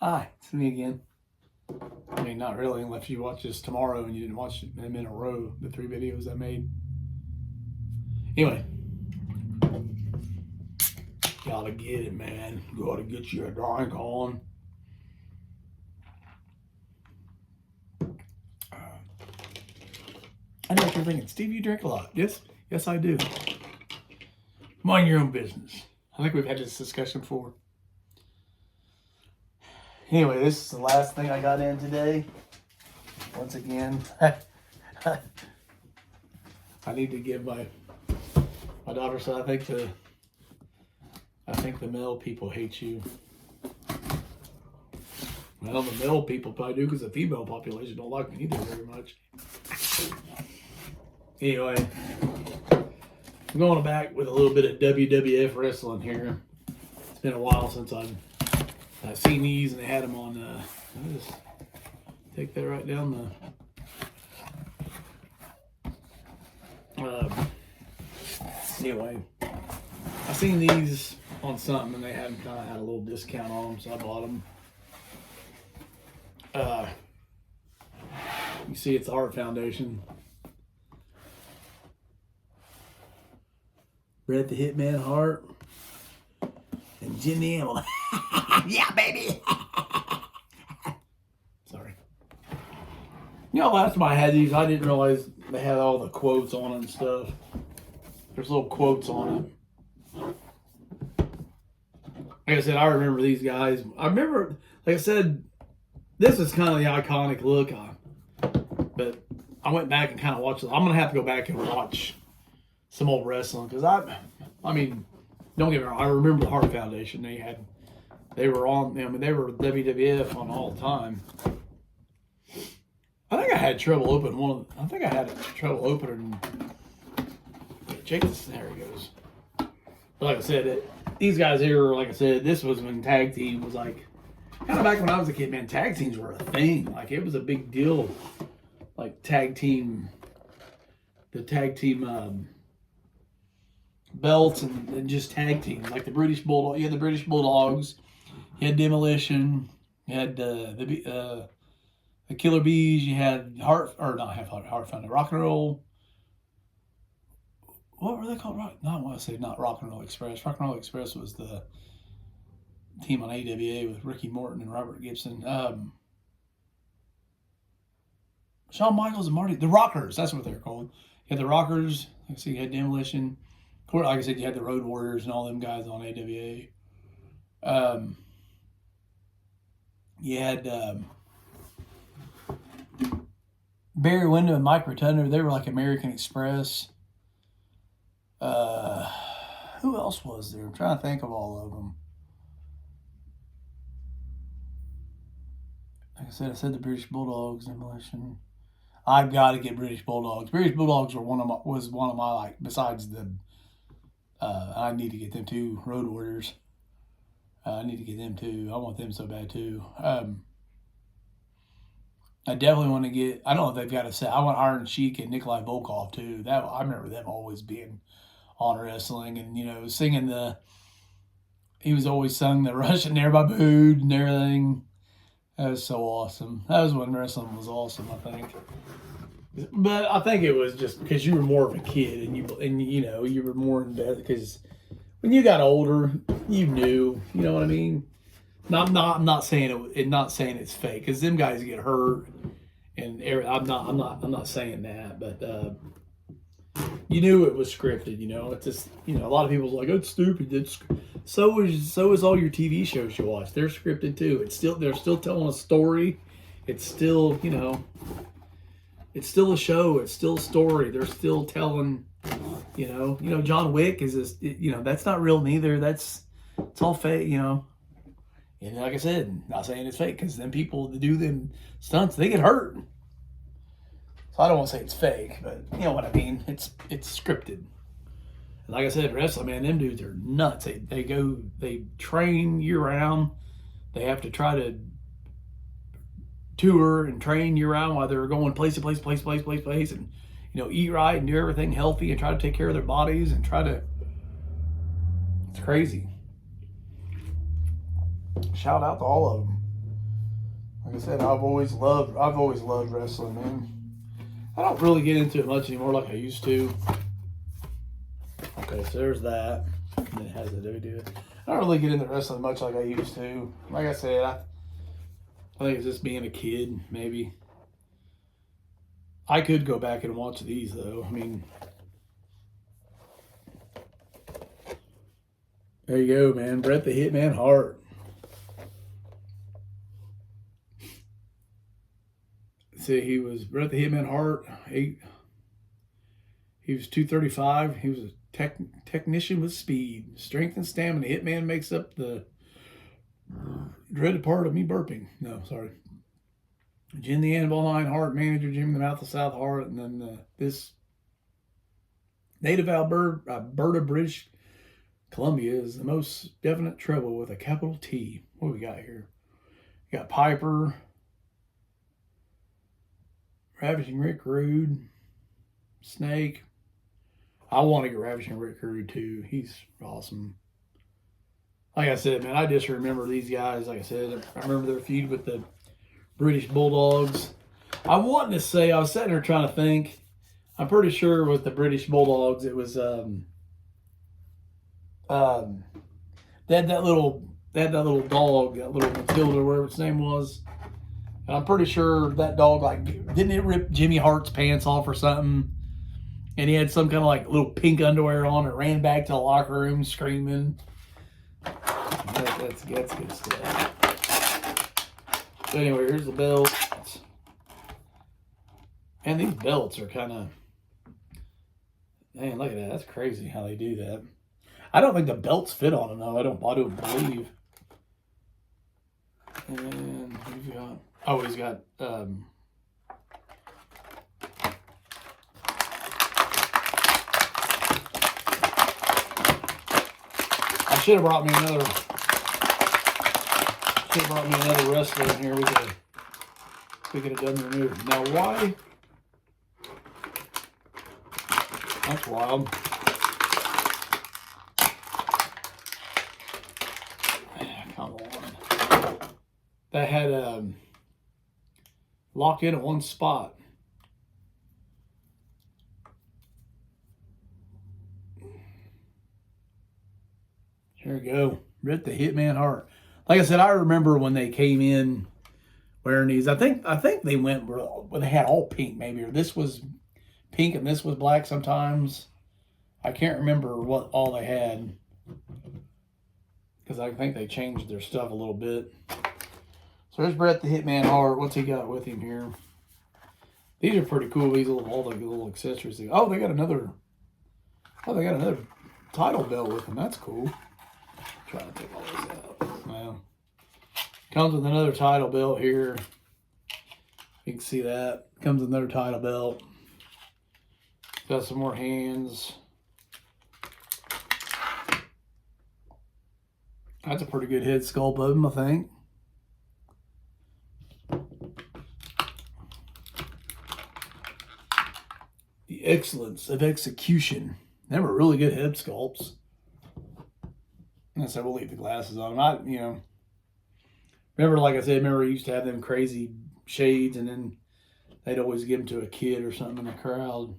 Hi, it's me again. I mean, not really, unless you watch this tomorrow and you didn't watch them in a row, the 3 videos I made. Anyway, gotta get it, man. Gotta get you a drink on. I know what you're thinking. Steve, you drink a lot. Yes, I do. Mind your own business. I think we've had this discussion before. Anyway, this is the last thing I got in today. Once again, I need to give my daughter said I think the male people hate you. Well, the male people probably do because the female population don't like me either very much. Anyway, I'm going back with a little bit of WWF wrestling here. It's been a while since I've seen these, and they had them on. I'll just take that right down the. Anyway, I seen these on something, and they had kind of had a little discount on them, so I bought them. You see, it's the Hart Foundation. Bret the Hitman Hart and Jimmy Hamilton. Yeah, baby. Sorry. You know, last time I had these, I didn't realize they had all the quotes on it and stuff. There's little quotes on it. Like I said, I remember these guys. I remember, like I said, this is kind of the iconic look on. But I went back and kind of watched it. I'm going to have to go back and watch some old wrestling because I mean, don't get me wrong. I remember the Hart Foundation. They were on. I mean, they were WWF on all the time. I think I had trouble opening one. I think I had trouble opening. Check this. There he goes. But like I said, these guys here, like I said, this was when tag team was like kind of back when I was a kid. Man, tag teams were a thing. Like it was a big deal. Like tag team, the tag team. Belts and just tag teams like the British Bulldog. You had the British Bulldogs, you had Demolition, you had the Killer Bees, you had Hart Foundation, Rock and Roll. What were they called? No, I want to say not Rock and Roll Express. Rock and Roll Express was the team on AWA with Ricky Morton and Robert Gibson. Shawn Michaels and Marty, the Rockers. That's what they're called. You had the Rockers. Like I said, you had Demolition. Like I said, you had the Road Warriors and all them guys on AWA. You had Barry Windham and Mike Rotunda. They were like American Express. Who else was there? I'm trying to think of all of them. Like I said the British Bulldogs, Demolition. I've got to get British Bulldogs. British Bulldogs were one of my like besides the. I need to get them too. Road Warriors. I need to get them too. I want them so bad too. I definitely want to get. I don't know if they've got a set. I want Iron Sheik and Nikolai Volkov too. I remember them always being on wrestling and singing the. He was always sung the Russian. Everybody booed and everything. That was so awesome. That was when wrestling was awesome, I think. But I think it was just because you were more of a kid and you were more in depth because when you got older, you knew, you know what I mean? I'm not saying it's fake because them guys get hurt and I'm not saying that, but you knew it was scripted, It's just, a lot of people's like, it's stupid. So is all your TV shows you watch. They're scripted too. They're still telling a story. It's still, it's still a show. It's still a story. They're still telling, John Wick is this, that's not real neither. It's all fake, And like I said, not saying it's fake because then people that do them stunts, they get hurt. So I don't want to say it's fake, but you know what I mean. It's scripted. And like I said, wrestling, man, them dudes are nuts. They train year round. They have to try to tour and train year round while they're going place to place, and eat right and do everything healthy and try to take care of their bodies and it's crazy. Shout out to all of them. Like I said, I've always loved wrestling, man. I don't really get into it much anymore like I used to. Okay, so there's that. And it has the do. I don't really get into wrestling much like I used to. Like I said, I think it's just being a kid, maybe. I could go back and watch these, though. I mean, there you go, man. Bret the Hitman Hart. See, he was Bret the Hitman Hart. He was 235. He was a technician with speed, strength, and stamina. Hitman makes up the dreaded part of me burping. No, sorry. Jim the Anvil Line Hart, manager Jim the Mouth of South Hart, and then this native Alberta, British Columbia is the most definite trouble with a capital T. What do we got here? We got Piper, Ravishing Rick Rude, Snake. I want to get Ravishing Rick Rude too. He's awesome. Like I said, man, I just remember these guys. Like I said, I remember their feud with the British Bulldogs. I want to say, I was sitting there trying to think. I'm pretty sure with the British Bulldogs, it was they had that little dog, that little Matilda, whatever its name was. And I'm pretty sure that dog, like, didn't it rip Jimmy Hart's pants off or something? And he had some kind of like little pink underwear on and ran back to the locker room screaming. That's good stuff. So anyway, here's the belt. And these belts are kind of, man, look at that. That's crazy how they do that. I don't think the belts fit on them though. I don't believe. And we've got, oh, he's got I should have brought me another wrestler in here. We could have done the move. Now why? That's wild. Come on. That had lock in at one spot. There we go. Bret the Hitman Hart. Like I said, I remember when they came in wearing these. I think they went where they had all pink maybe, or this was pink and this was black sometimes. I can't remember what all they had because I think they changed their stuff a little bit. So there's Bret the Hitman Hart. What's he got with him here? These are pretty cool. These all the little accessories. Oh, they got another. Oh, they got another title belt with them. That's cool. Try to take all this out. Well, comes with another title belt here. You can see that. Comes with another title belt. Got some more hands. That's a pretty good head sculpt of him, I think. The excellence of execution. They were really good head sculpts. And so we'll leave the glasses on. Remember, like I said, he used to have them crazy shades, and then they'd always give them to a kid or something in the crowd.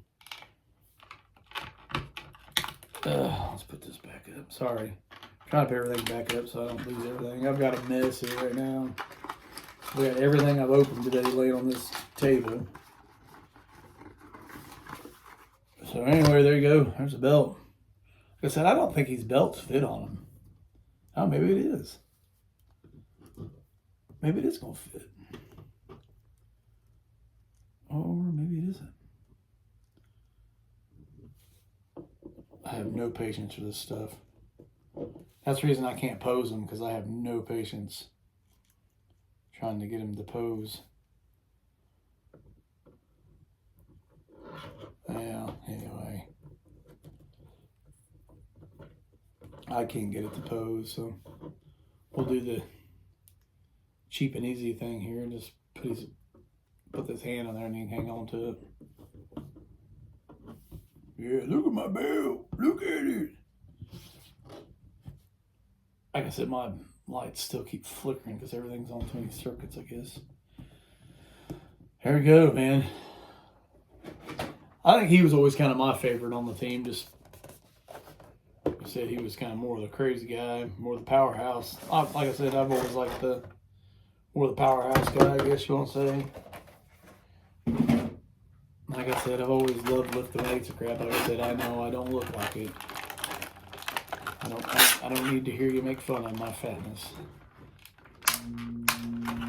Let's put this back up. Sorry. I'm trying to put everything back up so I don't lose everything. I've got a mess here right now. We got everything I've opened today laying on this table. So anyway, there you go. There's a belt. Like I said, I don't think these belts fit on him. Oh, maybe it is. Maybe it is going to fit. Or maybe it isn't. I have no patience for this stuff. That's the reason I can't pose them, because I have no patience trying to get him to pose. Yeah, anyway. I can't get it to pose, so we'll do the cheap and easy thing here and just put this hand on there and he can hang on to it. Yeah, look at my belt. Look at it. Like I said, my lights still keep flickering because everything's on too many circuits, I guess. There we go, man. I think he was always kind of my favorite on the team. Just like I said, he was kind of more of the crazy guy, more the powerhouse. Like I said, I've always liked more the powerhouse guy, I guess you want to say. Like I said, I've always loved lifting weights and crap. Like I said, I know I don't look like it. I don't need to hear you make fun of my fatness.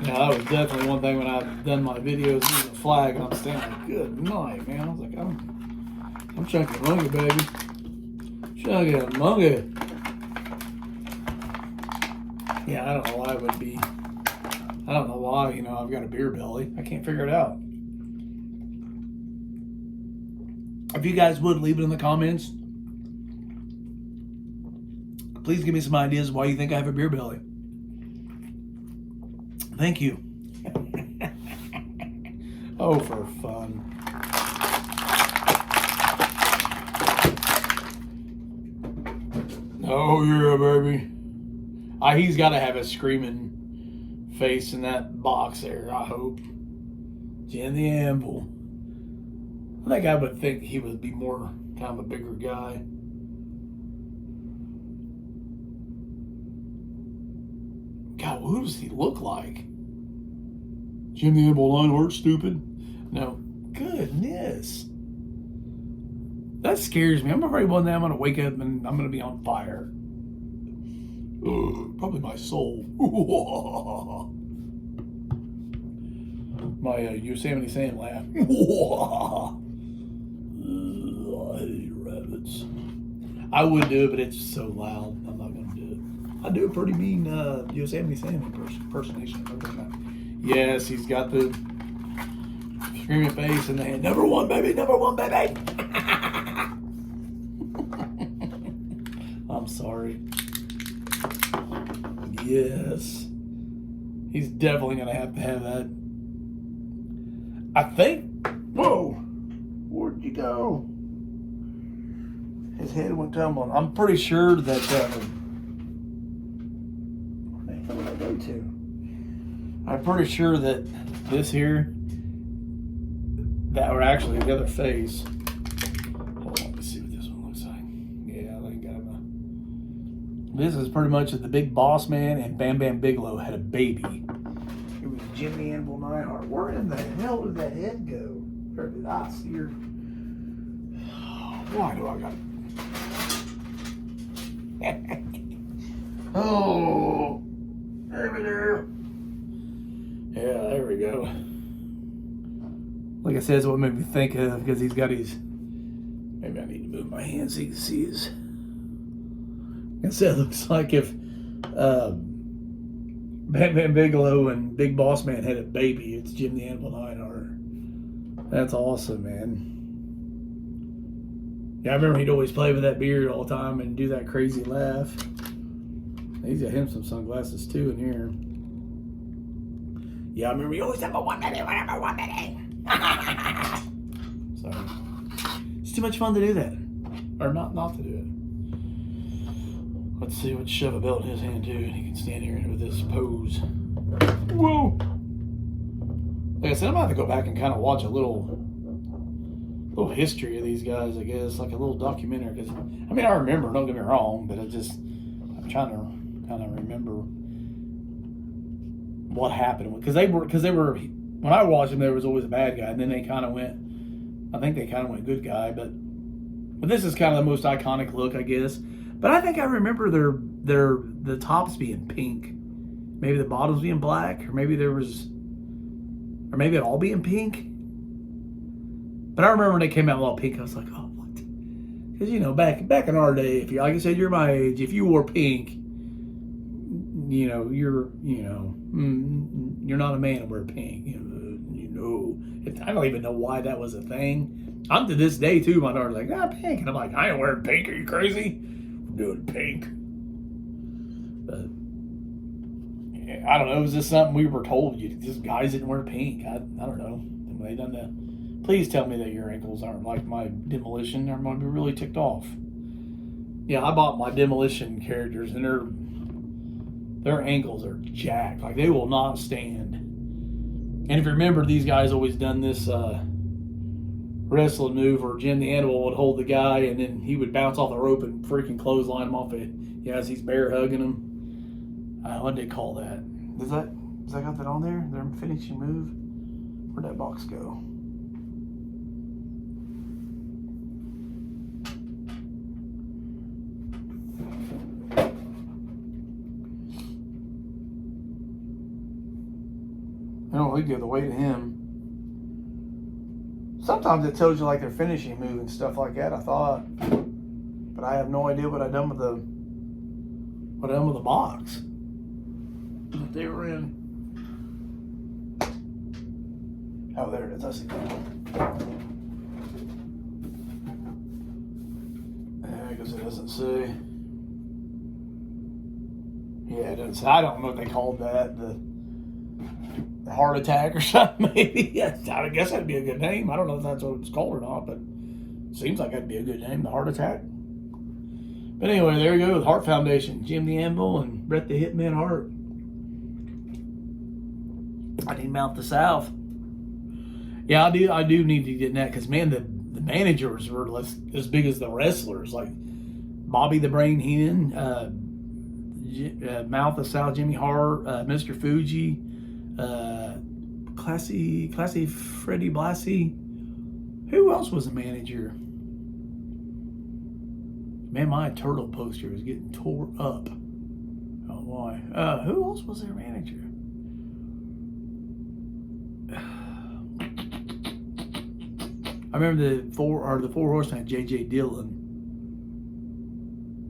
Yeah, that was definitely one thing when I've done my videos using a flag and I'm standing like, good night, man. I was like, I'm chunky monkey, baby. Chunky monkey. Yeah, I don't know why it would be. I don't know why, I've got a beer belly. I can't figure it out. If you guys would, leave it in the comments. Please give me some ideas why you think I have a beer belly. Thank you. Oh, for fun. Oh, yeah, baby. He's got to have a screaming face in that box there, I hope. Jim the Anvil. I think I would think he would be more kind of a bigger guy. God, who does he look like? Jim the Anvil Lionheart, stupid? No. Goodness. That scares me. I'm afraid one day I'm going to wake up and I'm going to be on fire. Ugh, probably my soul. My Yosemite Sam laugh. I hate rabbits. I would do it, but it's so loud. I'm not going to do it. I do a pretty mean Yosemite Sam impersonation. Yes, he's got the screaming face and the hand. Number one, baby. Number one, baby. I'm sorry. Yes. He's definitely going to have that. I think. Whoa. Where'd you go? His head went tumbling. I'm pretty sure that. Where did I go to? I'm pretty sure that this here, or actually the other face. Hold on, let's see what this one looks like. Yeah, I think this is pretty much the Big Boss Man and Bam Bam Bigelow had a baby. It was Jim the Anvil Neidhart. Where in the hell did that head go? Or did I see her? Why do I got Oh, over there. Yeah, there we go. Like I said, it's what made me think of, because he's got his. Maybe I need to move my hands so you can see his. Like I said, it looks like if Bam Bam Bigelow and Big Boss Man had a baby, it's Jim the Anvil Neidhart. That's awesome, man. Yeah, I remember he'd always play with that beard all the time and do that crazy laugh. He's got him some sunglasses too in here. Yeah, I remember he always number one baby, number one baby. Sorry. It's too much fun to do that. Or not to do it. Let's see, let's shove a belt in his hand too, and he can stand here with this pose. Whoa! Like I said, I'm gonna have to go back and kind of watch a little history of these guys, I guess, like a little documentary. Because I mean, I remember, don't get me wrong, but I'm trying to kind of remember what happened, because they were when I watched them, there was always a bad guy, and then they kind of went, I think they kind of went good guy, but this is kind of the most iconic look, I guess. But I think I remember the tops being pink, maybe the bottoms being black, or maybe it all being pink. But I remember when they came out all pink, I was like, oh, what? Because back in our day, if you, like I said, you're my age, if you wore pink, you're not a man to wear pink. I don't even know why that was a thing. I'm to this day too. My daughter's like, pink, and I'm like, I ain't wearing pink. Are you crazy? I'm doing pink. But yeah, I don't know. Is this something we were told? Just guys didn't wear pink. I don't know. They done that. Please tell me that your ankles aren't like my Demolition. I'm gonna be really ticked off. Yeah, I bought my Demolition characters, and their ankles are jacked. Like, they will not stand. And if you remember, these guys always done this wrestling move where Jim the Animal would hold the guy and then he would bounce off the rope and freaking clothesline him off it. Yeah, as he's bear hugging him. What do they call that? Does that got that on there? Their finishing move? Where'd that box go? No, we give the way to him. Sometimes it tells you like their finishing move and stuff like that, I thought. But I have no idea what I done with the box that they were in. Oh, there it is. I see that. Yeah, because it doesn't say. Yeah, it doesn't say. I don't know what they called that. The Heart Attack or something, maybe. Yeah, I guess that'd be a good name. I don't know if that's what it's called or not, but it seems like that'd be a good name, the Heart Attack. But anyway, there you go, the Hart Foundation, Jim the Anvil and Bret the Hitman Hart. I need Mount the South. Yeah, I do need to get in that because, man, the managers were as big as the wrestlers. Like Bobby the Brain Heenan, Mount the South, Jimmy Hart, Mr. Fuji, Classy Freddie Blassie. Who else was a manager? Man, my turtle poster was getting tore up. Oh boy. Who else was their manager? I remember the four horsemen had J.J. Dillon.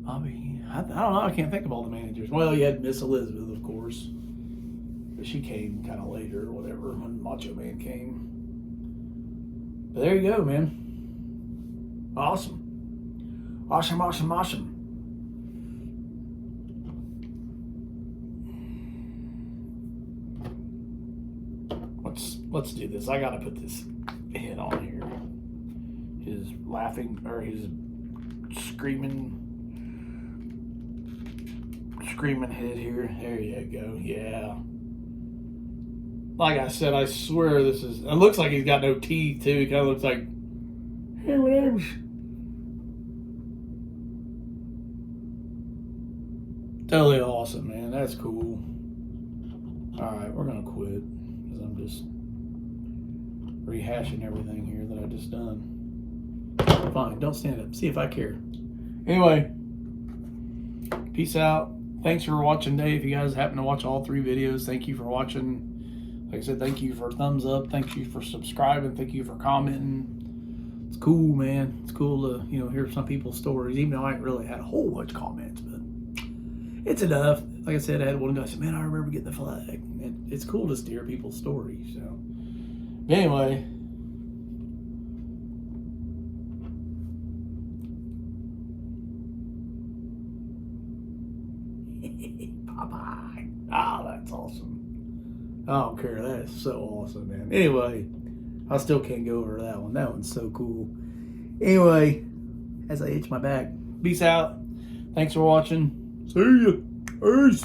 Bobby, I don't know. I can't think of all the managers. Well, you had Miss Elizabeth, of course. But she came kind of later or whatever when Macho Man came. But there you go, man. Awesome. Awesome. Let's do this. I gotta put this head on here. His laughing or his screaming head here. There you go. Yeah. Like I said, I swear this is. It looks like he's got no teeth too. He kind of looks like. Hey, my name's. Totally awesome, man. That's cool. All right, we're gonna quit because I'm just rehashing everything here that I just done. Fine, don't stand up. See if I care. Anyway, peace out. Thanks for watching today. If you guys happen to watch all 3 videos, thank you for watching. Like I said, thank you for thumbs up. Thank you for subscribing. Thank you for commenting. It's cool, man. It's cool to hear some people's stories, even though I ain't really had a whole bunch of comments, but it's enough. Like I said, I had one guy say, "Man, I remember getting the flag." It's cool to hear people's stories. So, anyway. Bye-bye. Oh, that's awesome. I don't care. That is so awesome, man. Anyway, I still can't go over that one. That one's so cool. Anyway, as I itch my back, peace out. Thanks for watching. See ya. Peace.